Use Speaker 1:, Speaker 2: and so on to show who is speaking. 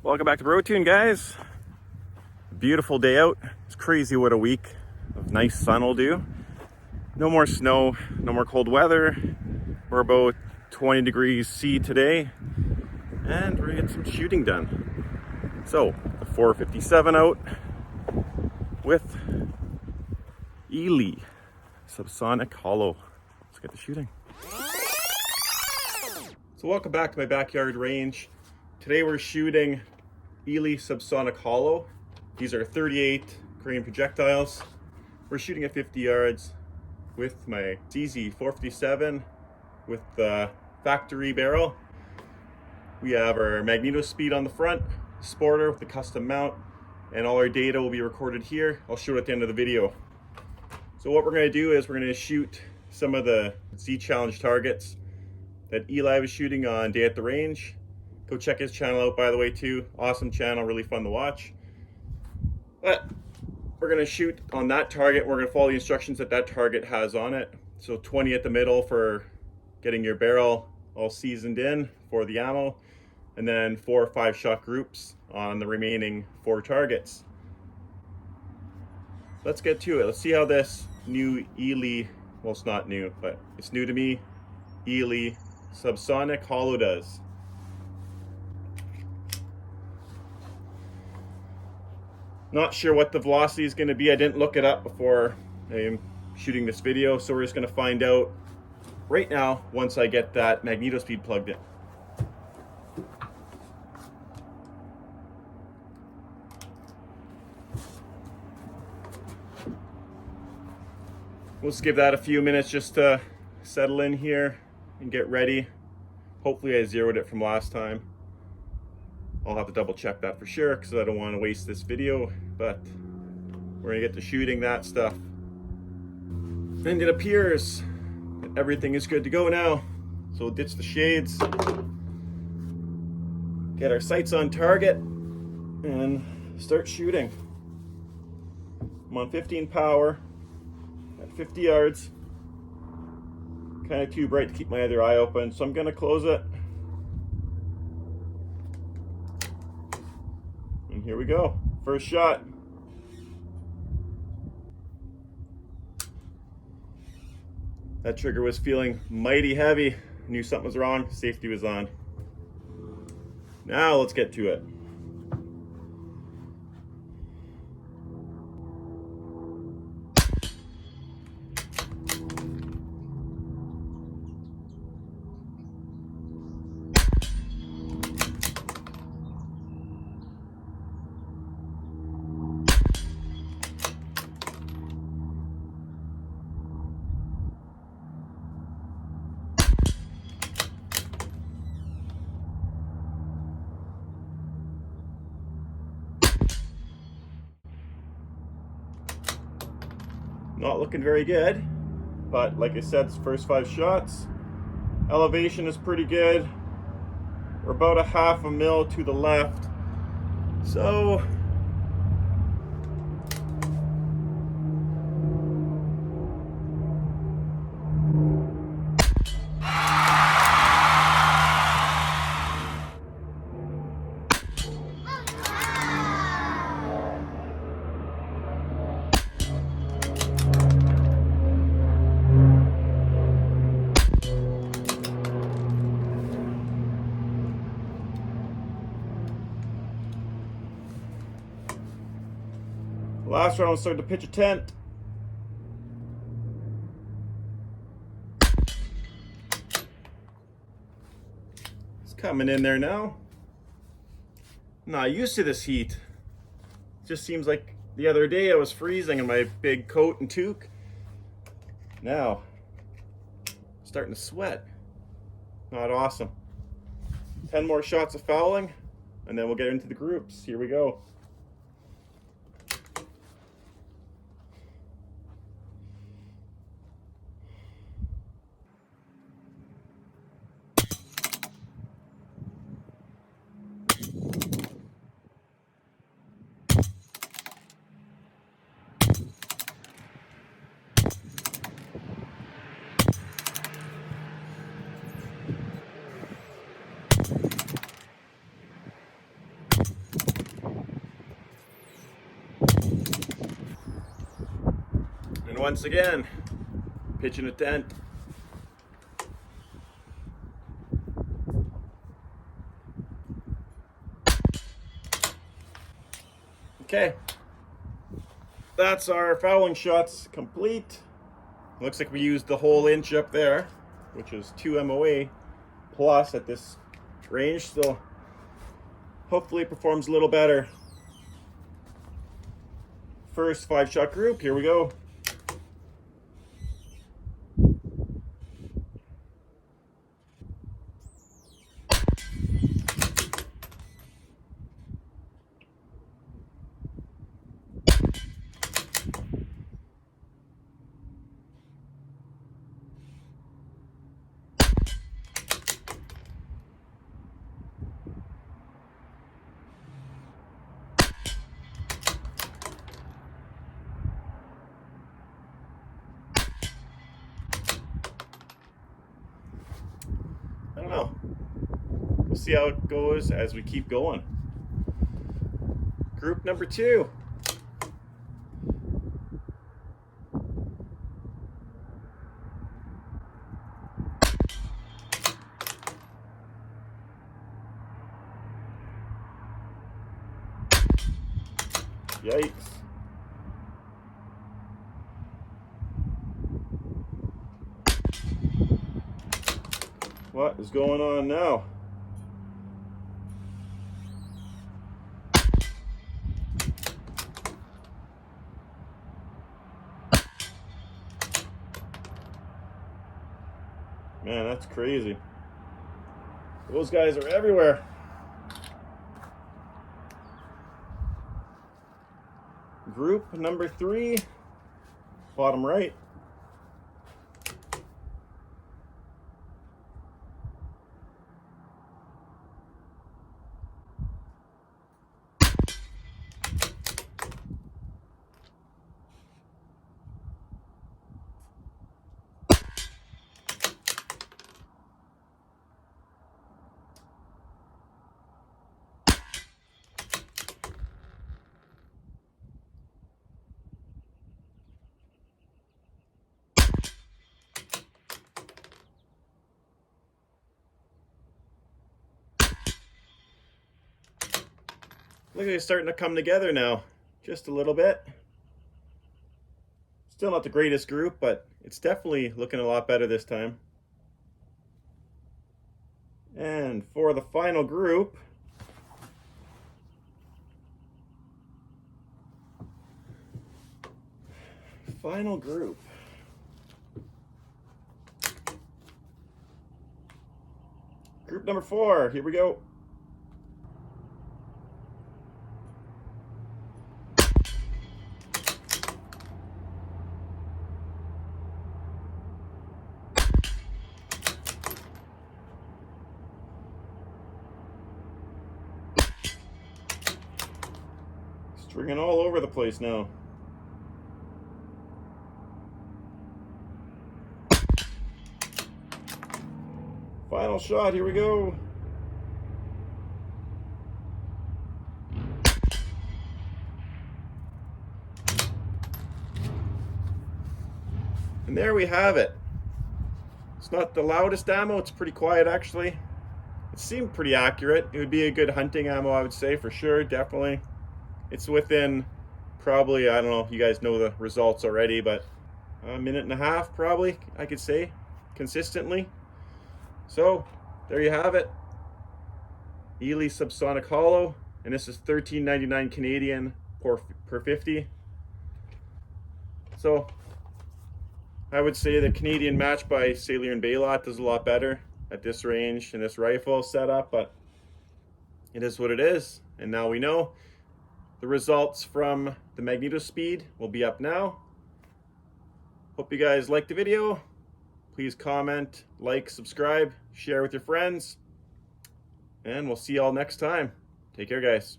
Speaker 1: Welcome back to Brotuned, guys. Beautiful day out. It's crazy what a week of nice sun will do. No more snow, no more cold weather. We're about 20 degrees C today, and we're gonna get some shooting done. So, the 457 out with Eley Subsonic Hollow. Let's get the shooting. So welcome back to my backyard range. Today we're shooting Eley Subsonic Hollow. These are 38 Korean projectiles. We're shooting at 50 yards with my CZ457 with the factory barrel. We have our magneto speed on the front, sporter with the custom mount, and all our data will be recorded here. I'll show it at the end of the video. So what we're going to do is we're going to shoot some of the Z challenge targets that Eli was shooting on Day at the Range. Go check his channel out, by the way, too. Awesome channel, really fun to watch. But we're going to shoot on that target. We're going to follow the instructions that that target has on it. So 20 at the middle for getting your barrel all seasoned in for the ammo, and then 4 or 5 shot groups on the remaining 4 targets. Let's get to it. Let's see how this new Eley, well, it's not new, but it's new to me, Eley Subsonic Hollow does. Not sure what the velocity is going to be. I didn't look it up before I'm shooting this video, so we're just going to find out right now once I get that magneto speed plugged in. We'll just give that a few minutes just to settle in here and get ready. Hopefully I zeroed it from last time. I'll have to double check that for sure because I don't want to waste this video, but we're gonna get to shooting that stuff. And it appears that everything is good to go now. So we'll ditch the shades, get our sights on target, and start shooting. I'm on 15 power at 50 yards. Kind of too bright to keep my other eye open, so I'm gonna close it. And here we go, first shot. That trigger was feeling mighty heavy. Knew something was wrong, safety was on. Now let's get to it. Not looking very good, but like I said, it's first 5 shots. Elevation is pretty good. We're about a half a mil to the left. So last round, started to pitch a tent. It's coming in there now. I'm not used to this heat. It just seems like the other day I was freezing in my big coat and toque. Now, starting to sweat. Not awesome. 10 more shots of fouling, and then we'll get into the groups. Here we go. once again, pitching a tent. Okay, that's our fouling shots complete. Looks like we used the whole inch up there, which is 2 MOA plus at this range, so hopefully it performs a little better. First 5-shot group, here we go. I don't know. We'll see how it goes as we keep going. Group number 2. Yikes. What is going on now? Man, that's crazy. Those guys are everywhere. Group number 3, bottom right. Look at it starting to come together now, just a little bit. Still not the greatest group, but it's definitely looking a lot better this time. And for the final group, group number 4, here we go. Stringing all over the place now. Final shot, here we go. And there we have it. It's not the loudest ammo, it's pretty quiet actually. It seemed pretty accurate. It would be a good hunting ammo, I would say, for sure, definitely. It's within probably, I don't know, you guys know the results already, but a minute and a half probably, I could say, consistently. So, there you have it. Eley Subsonic Hollow, and this is $13.99 Canadian per 50. So, I would say the Canadian match by Sailor and Baylot does a lot better at this range and this rifle setup, but it is what it is, and now we know. The results from the magneto speed will be up now. Hope you guys liked the video. Please comment, like, subscribe, share with your friends, and we'll see y'all next time. Take care, guys.